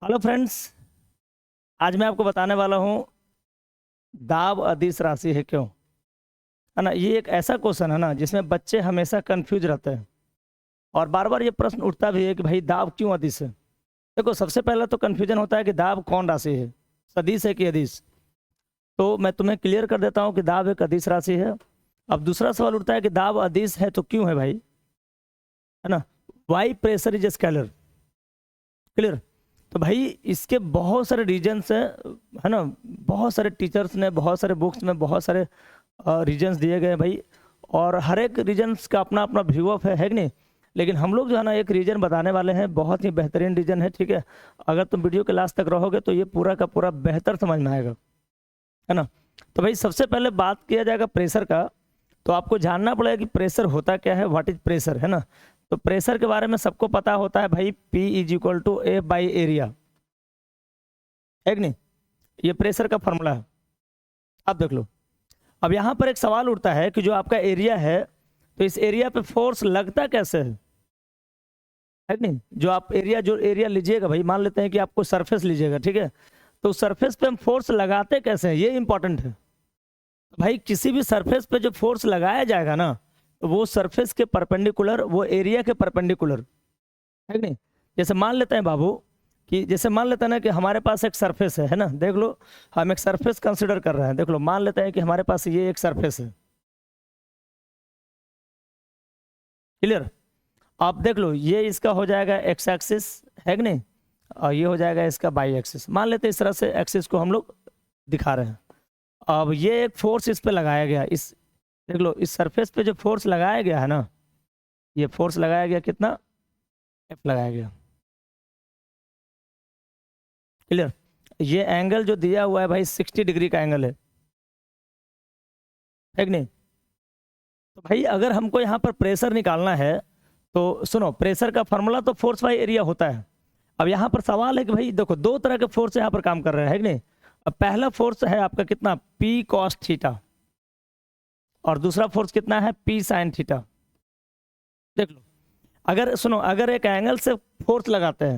Hello friends. आज मैं आपको बताने वाला हूँ दाब अदिश राशि है क्यों। है ना, ये एक ऐसा क्वेश्चन है ना जिसमें बच्चे हमेशा कंफ्यूज रहते हैं और बार बार ये प्रश्न उठता भी है कि भाई दाब क्यों अदिश है। देखो, सबसे पहला तो कंफ्यूजन होता है कि दाब कौन राशि है, सदिश है कि अदिश। तो मैं तुम्हें क्लियर कर देता हूँ कि दाब एक अदिश राशि है। अब दूसरा सवाल उठता है कि दाब अदिश है तो क्यों है भाई, है ना। Why pressure is scalar, clear. तो भाई इसके बहुत सारे रीजन्स हैं, है ना। बहुत सारे टीचर्स ने बहुत सारे बुक्स में बहुत सारे रीजन्स दिए गए हैं भाई। और हर एक रीजन्स का अपना अपना व्यू ऑफ है कि नहीं। लेकिन हम लोग जो है ना एक रीजन बताने वाले हैं, बहुत ही बेहतरीन रीजन है, ठीक है। अगर तुम वीडियो के लास्ट तक रहोगे तो ये पूरा का पूरा बेहतर समझ में आएगा, है ना। तो भाई सबसे पहले बात किया जाएगा प्रेशर का। तो आपको जानना पड़ेगा कि प्रेशर होता क्या है, व्हाट इज प्रेशर, है ना। तो प्रेशर के बारे में सबको पता होता है भाई, P is equal to A by area, है कि नहीं। ये प्रेशर का फॉर्मूला है। अब देख लो, अब यहाँ पर एक सवाल उठता है कि जो आपका एरिया है तो इस एरिया पे फोर्स लगता कैसे है कि नहीं। जो एरिया लीजिएगा भाई, मान लेते हैं कि आपको सरफेस लीजिएगा, ठीक है। तो सरफेस पे हम फोर्स लगाते कैसे हैं, ये इंपॉर्टेंट है। भाई किसी भी सरफेस पे जो फोर्स लगाया जाएगा ना, तो वो सरफेस के परपेंडिकुलर, वो एरिया के परपेंडिकुलर, है कि नहीं। जैसे मान लेते हैं बाबू कि जैसे मान लेते हैं ना कि हमारे पास एक सरफेस है ना, देख लो। हम एक सरफेस कंसिडर कर रहे हैं, देख लो, मान लेते हैं कि हमारे पास ये एक सरफेस है, क्लियर। आप देख लो, ये इसका हो जाएगा एक्स एक्सिस, है कि नहीं। और ये हो जाएगा इसका बाई एक्सिस। मान लेते हैं इस तरह से एक्सिस को हम लोग दिखा रहे हैं। अब ये एक फोर्स इस पे लगाया गया, इस देख लो, इस सरफेस पे जो फोर्स लगाया गया है ना, ये फोर्स लगाया गया कितना, एफ लगाया गया, क्लियर। ये एंगल जो दिया हुआ है भाई 60 डिग्री का एंगल है कि नहीं। तो भाई अगर हमको यहाँ पर प्रेशर निकालना है तो सुनो, प्रेशर का फॉर्मूला तो फोर्स बाई एरिया होता है। अब यहाँ पर सवाल है कि भाई देखो, दो तरह के फोर्स यहाँ पर काम कर रहे हैं, है कि नहीं। अब पहला फोर्स है आपका कितना, पी कॉस थीटा, और दूसरा फोर्स कितना है, पी साइन थीटा। देख लो, अगर सुनो, अगर एक एंगल से फोर्स लगाते हैं,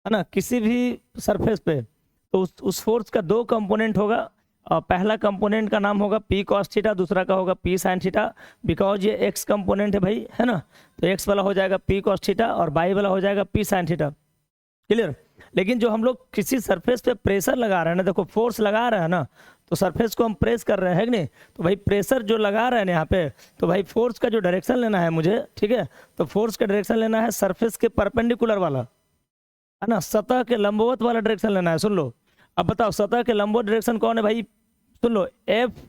है ना, किसी भी सरफेस पे, तो उस फोर्स का दो कंपोनेंट होगा। पहला कंपोनेंट का नाम होगा पी कॉस थीटा, दूसरा का होगा पी साइन थीटा। बिकॉज ये एक्स कंपोनेंट है भाई, है ना। तो एक्स वाला हो जाएगा पी कॉस थीटा और बाई वाला हो जाएगा पी साइन थीटा, क्लियर। लेकिन जो हम लोग किसी सरफेस पे प्रेशर लगा रहे हैं ना, देखो फोर्स लगा रहे हैं ना, तो सरफेस को हम प्रेस कर रहे हैं, है कि नहीं। तो भाई प्रेशर जो लगा रहे हैं ना यहाँ पे, तो भाई फोर्स का जो डायरेक्शन लेना है मुझे, ठीक है। तो फोर्स का डायरेक्शन लेना है सरफेस के परपेंडिकुलर वाला, है ना, सतह के लंबवत वाला डायरेक्शन लेना है। सुन लो, अब बताओ सतह के लंबवत डायरेक्शन कौन है भाई, सुन लो, एफ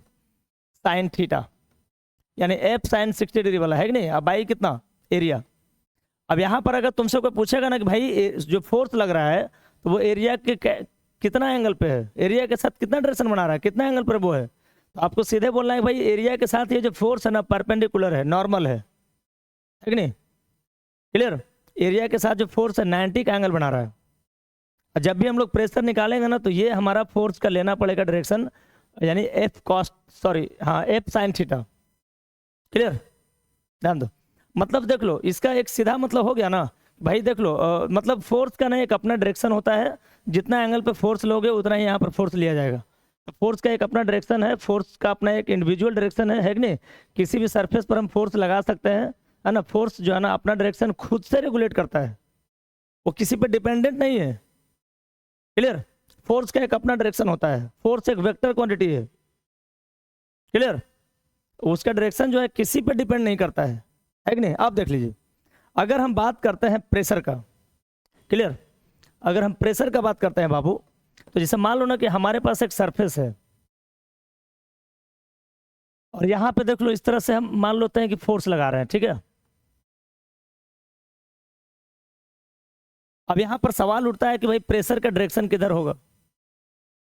साइन थीटा, यानी एफ साइन 60 डिग्री वाला, है कि नहीं। अब भाई कितना एरिया। अब यहाँ पर अगर तुमसे कोई पूछेगा ना कि भाई जो फोर्स लग रहा है तो वो एरिया के कितना एंगल पे है, एरिया के साथ कितना डायरेक्शन बना रहा है, कितना एंगल पर वो है, तो आपको सीधे बोलना है भाई एरिया के साथ ये जो फोर्स है ना परपेंडिकुलर है, नॉर्मल है कि नहीं, क्लियर। एरिया के साथ जो फोर्स है 90 का एंगल बना रहा है। और जब भी हम लोग प्रेशर निकालेंगे ना, तो ये हमारा फोर्स का लेना पड़ेगा डायरेक्शन, यानी एफ कॉस, सॉरी हाँ, एफ साइन थीटा, क्लियर। ध्यान दो, मतलब देख लो, इसका एक सीधा मतलब हो गया ना भाई। देख लो, मतलब फोर्स का ना एक अपना डायरेक्शन होता है, जितना एंगल पे फोर्स लोगे उतना ही यहाँ पर फोर्स लिया जाएगा। तो फोर्स का एक अपना डायरेक्शन है, फोर्स का अपना एक इंडिविजुअल डायरेक्शन है कि नहीं। किसी भी सरफेस पर हम फोर्स लगा सकते हैं, है ना। फोर्स जो है ना अपना डायरेक्शन खुद से रेगुलेट करता है, वो किसी पे डिपेंडेंट नहीं है, क्लियर। फोर्स का एक अपना डायरेक्शन होता है, फोर्स एक वेक्टर क्वांटिटी है, क्लियर। उसका डायरेक्शन जो है किसी पे डिपेंड नहीं करता है कि नहीं। आप देख लीजिए, अगर हम बात करते हैं प्रेशर का, क्लियर, अगर हम प्रेशर का बात करते हैं बाबू, तो जैसे मान लो ना कि हमारे पास एक सरफेस है और यहाँ पे देख लो इस तरह से हम मान लेते हैं कि फोर्स लगा रहे हैं, ठीक है। अब यहाँ पर सवाल उठता है कि भाई प्रेशर का डायरेक्शन किधर होगा,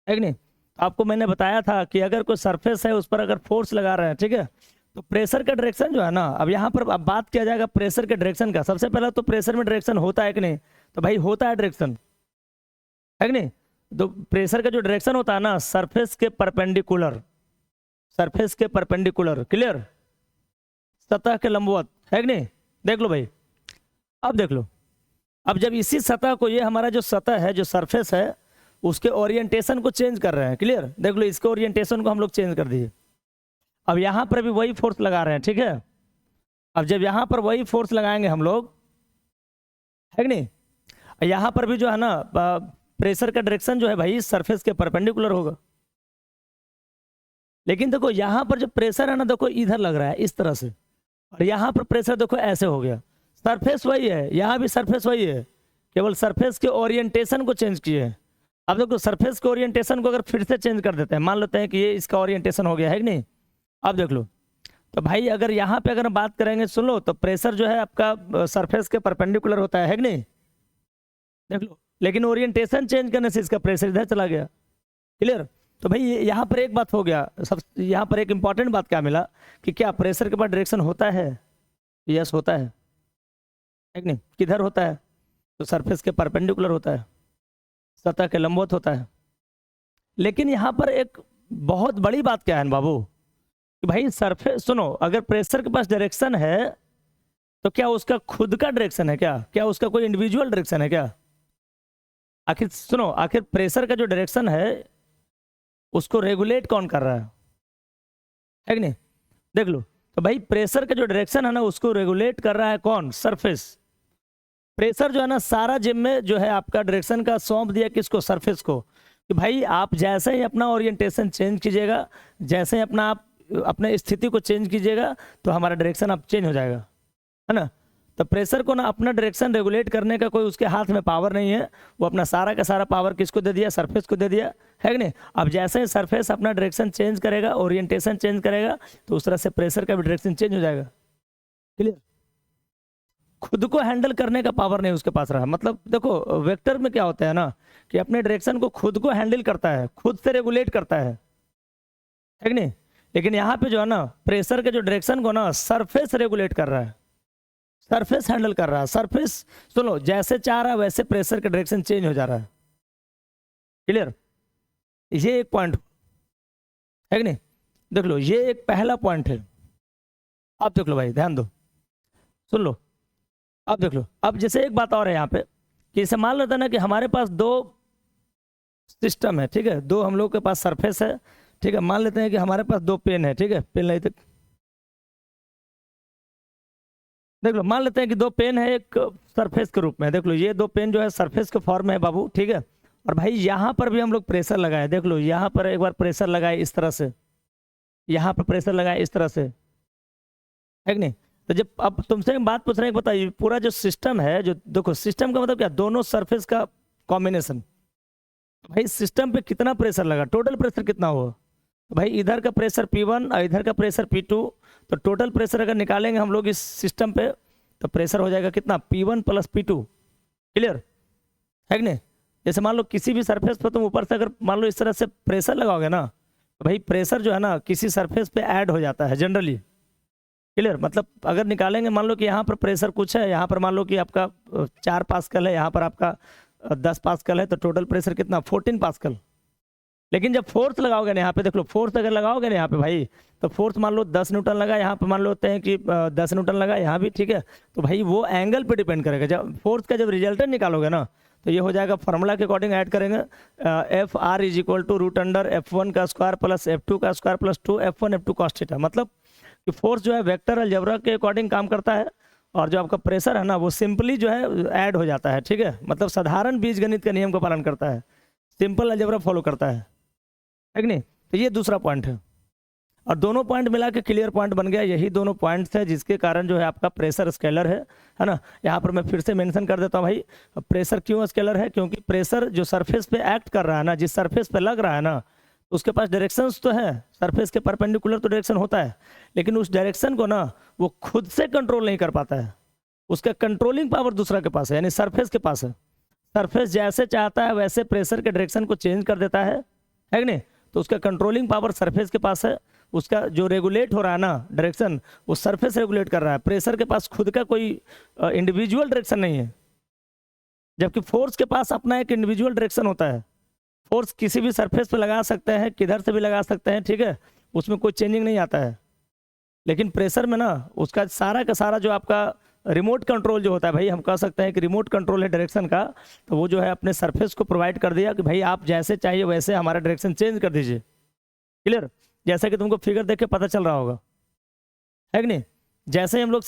है कि नहीं। आपको मैंने बताया था कि अगर कोई सरफेस है उस पर अगर फोर्स लगा रहे हैं, ठीक है, तो प्रेशर का डायरेक्शन जो है ना, अब यहाँ पर अब बात किया जाएगा प्रेशर के डायरेक्शन का। सबसे पहला तो प्रेशर में डायरेक्शन होता है कि नहीं, तो भाई होता है डायरेक्शन, है कि नहीं। तो प्रेशर का जो डायरेक्शन होता है ना, सरफेस के परपेंडिकुलर, सरफेस के परपेंडिकुलर, क्लियर, सतह के लंबवत, है कि नहीं। देख लो भाई, अब देख लो, अब जब इसी सतह को, ये हमारा जो सतह है, जो सरफेस है, उसके ओरिएंटेशन को चेंज कर रहे हैं, क्लियर, देख लो इसके ओरिएंटेशन को हम लोग चेंज कर दिए। अब यहाँ पर भी वही फोर्स लगा रहे हैं, ठीक है। अब जब यहाँ पर वही फोर्स लगाएंगे हम लोग, है कि नहीं, यहाँ पर भी जो है ना प्रेशर का डायरेक्शन जो है भाई सरफेस के परपेंडिकुलर होगा। लेकिन देखो यहाँ पर जो प्रेशर है ना, देखो इधर लग रहा है इस तरह से, और यहाँ पर प्रेशर देखो ऐसे हो गया। सरफेस वही है, यहाँ भी सरफेस वही है, केवल सरफेस के ओरिएंटेशन को चेंज किए हैं। अब देखो सरफेस के ओरिएंटेशन को अगर फिर से चेंज कर देते हैं, मान लेते हैं कि ये इसका ओरिएंटेशन हो गया है कि नहीं। अब देख लो, तो भाई अगर यहाँ पे अगर हम बात करेंगे, सुन लो, तो प्रेशर जो है आपका सरफेस के परपेंडिकुलर होता है कि नहीं, देख लो। लेकिन ओरिएंटेशन चेंज करने से इसका प्रेशर इधर चला गया, क्लियर। तो भाई यहाँ पर एक बात हो गया, सब यहाँ पर एक इंपॉर्टेंट बात क्या मिला कि क्या प्रेशर के पास डायरेक्शन होता है? यस होता है कि नहीं? किधर होता है? तो सरफेस के परपेंडिकुलर होता है, सतह के लंबवत होता है। लेकिन यहाँ पर एक बहुत बड़ी बात क्या है बाबू कि भाई सरफेस, सुनो, अगर प्रेशर के पास डायरेक्शन है तो क्या उसका खुद का डायरेक्शन है? क्या उसका कोई इंडिविजुअल डायरेक्शन है क्या? आखिर सुनो, आखिर प्रेशर का जो डायरेक्शन है उसको रेगुलेट कौन कर रहा है कि नहीं? देख लो, तो भाई प्रेशर का जो डायरेक्शन है ना उसको रेगुलेट कर रहा है कौन? सरफेस। प्रेशर जो है ना सारा जिम्मे जो है आपका डायरेक्शन का सौंप दिया किसको? सरफेस को, कि भाई आप जैसे ही अपना ओरिएंटेशन चेंज कीजिएगा, जैसे ही आप अपने स्थिति को चेंज कीजिएगा तो हमारा डायरेक्शन अब चेंज हो जाएगा, है ना। तो प्रेशर को ना अपना डायरेक्शन रेगुलेट करने का कोई उसके हाथ में पावर नहीं है, वो अपना सारा का सारा पावर किसको दे दिया? सरफेस को दे दिया, है कि नहीं। अब जैसे ही सरफेस अपना डायरेक्शन चेंज करेगा, ओरिएंटेशन चेंज करेगा, तो उस तरह से प्रेशर का भी डायरेक्शन चेंज हो जाएगा, क्लियर। खुद को हैंडल करने का पावर नहीं उसके पास रहा। मतलब देखो वेक्टर में क्या होता है ना कि अपने डायरेक्शन को खुद को हैंडल करता है, खुद से रेगुलेट करता है कि नहीं। लेकिन यहाँ पे जो है ना प्रेशर के जो डायरेक्शन को ना सरफेस रेगुलेट कर रहा है, सरफेस हैंडल कर रहा है। सरफेस सुनो जैसे चाह रहा है वैसे प्रेशर का डायरेक्शन चेंज हो जा रहा है, क्लियर। ये एक पॉइंट है कि नहीं, देख लो ये एक पहला पॉइंट है। अब देख लो भाई, ध्यान दो, सुन लो। अब देख लो, अब जैसे एक बात और है यहाँ पे कि इसे मान लेते हैं ना कि हमारे पास दो सिस्टम है, ठीक है, दो हम लोग के पास सरफेस है, ठीक है। मान लेते हैं कि हमारे पास दो पेन है, ठीक है, पेन नहीं तो देख लो, मान लेते हैं कि दो पेन है एक सरफेस के रूप में। देख लो ये दो पेन जो है सरफेस के फॉर्म में है बाबू, ठीक है। और भाई यहाँ पर भी हम लोग प्रेशर लगाए, देख लो यहाँ पर एक बार प्रेशर लगाए इस तरह से, यहाँ पर प्रेशर लगाए इस तरह से, है कि नहीं। तो जब अब तुमसे एक बात पूछ रहे हैं, बताइए पूरा जो सिस्टम है, जो देखो सिस्टम का मतलब क्या? दोनों सरफेस का कॉम्बिनेशन। भाई सिस्टम पे कितना प्रेशर लगा, टोटल प्रेशर कितना हुआ? तो भाई इधर का प्रेशर P1 और इधर का प्रेशर P2, तो टोटल प्रेशर अगर निकालेंगे हम लोग इस सिस्टम पे तो प्रेशर हो जाएगा कितना? P1 प्लस P2, क्लियर है कि नहीं। जैसे मान लो किसी भी सरफेस पर तुम ऊपर से अगर मान लो इस तरह से प्रेशर लगाओगे ना, तो भाई प्रेशर जो है ना किसी सरफेस पे ऐड हो जाता है जनरली, क्लियर। मतलब अगर निकालेंगे, मान लो कि यहाँ पर प्रेशर कुछ है, यहाँ पर मान लो कि आपका 4 पास्कल है, यहाँ पर आपका 10 पास्कल है, तो टोटल प्रेशर कितना? 14 पास्कल। लेकिन जब फोर्स लगाओगे ना यहाँ पे, देख लो फोर्स अगर लगाओगे ना यहाँ पे भाई, तो फोर्स मान लो 10 न्यूटन लगा, यहाँ पे मान लेते हैं कि 10 न्यूटन लगा, यहाँ भी, ठीक है। तो भाई वो एंगल पे डिपेंड करेगा। जब फोर्स का जब रिजल्टेंट निकालोगे ना तो ये हो जाएगा, फार्मूला के अकॉर्डिंग ऐड करेंगे, F(r) = √F1 का स्क्वायर प्लस F2 का square plus 2F1 F2 cos theta. मतलब कि फोर्स जो है वेक्टर अलजेब्रा के अकॉर्डिंग काम करता है, और जो आपका प्रेशर है ना वो सिंपली जो है ऐड हो जाता है, ठीक है। मतलब साधारण बीजगणित के नियम का पालन करता है, सिंपल अलजेब्रा फॉलो करता है कि नहीं। तो ये दूसरा पॉइंट है, और दोनों पॉइंट मिला के क्लियर पॉइंट बन गया। यही दोनों पॉइंट्स है जिसके कारण जो है आपका प्रेशर स्केलर है ना। यहाँ पर मैं फिर से मेंशन कर देता हूँ भाई, प्रेशर क्यों स्केलर है? क्योंकि प्रेशर जो सरफेस पे एक्ट कर रहा है ना, जिस सरफेस पे लग रहा है ना, उसके पास डायरेक्शंस तो है, सरफेस के परपेंडिकुलर तो डायरेक्शन होता है, लेकिन उस डायरेक्शन को ना वो खुद से कंट्रोल नहीं कर पाता है। उसका कंट्रोलिंग पावर दूसरा के पास है, यानी सरफेस के पास है। सरफेस जैसे चाहता है वैसे प्रेशर के डायरेक्शन को चेंज कर देता है कि नहीं। तो उसका कंट्रोलिंग पावर सरफेस के पास है, उसका जो रेगुलेट हो रहा है ना डायरेक्शन, वो सरफेस रेगुलेट कर रहा है। प्रेशर के पास खुद का कोई इंडिविजुअल डायरेक्शन नहीं है, जबकि फोर्स के पास अपना एक इंडिविजुअल डायरेक्शन होता है। फोर्स किसी भी सरफेस पे लगा सकते हैं, किधर से भी लगा सकते हैं, ठीक है, उसमें कोई चेंजिंग नहीं आता है। लेकिन प्रेशर में ना उसका सारा का सारा जो आपका रिमोट कंट्रोल जो होता है भाई, हम कह सकते हैं कि रिमोट कंट्रोल है डायरेक्शन का, तो वो जो है अपने सरफेस को प्रोवाइड कर दिया कि भाई आप जैसे चाहिए वैसे हमारा डायरेक्शन चेंज कर दीजिए। क्लियर? जैसा कि तुमको फिगर देख के पता चल रहा होगा, है कि नहीं? जैसे ही हम लोग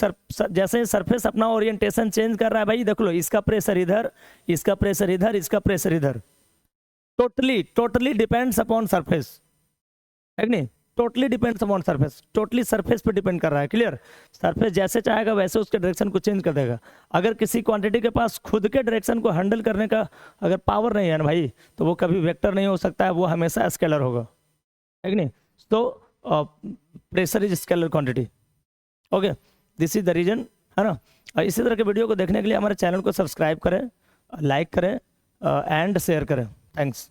जैसे ही सरफेस अपना ओरिएंटेशन चेंज कर रहा है भाई, देख लो इसका प्रेशर इधर, इसका प्रेशर इधर, इसका प्रेशर इधर, टोटली डिपेंड्स अपॉन सरफेस, है कि नहीं? Totally depends upon surface, totally surface पे डिपेंड कर रहा है। क्लियर? सरफेस जैसे चाहेगा वैसे उसके डायरेक्शन को चेंज कर देगा। अगर किसी क्वांटिटी के पास खुद के डायरेक्शन को हैंडल करने का अगर पावर नहीं है ना भाई, तो वो कभी वेक्टर नहीं हो सकता है, वो हमेशा स्केलर होगा, है कि नहीं? तो pressure is scalar quantity. Okay, this is the reason, है ना? और इसी तरह के वीडियो को देखने के लिए हमारे चैनल को सब्सक्राइब करें, लाइक करें एंड शेयर करें। थैंक्स।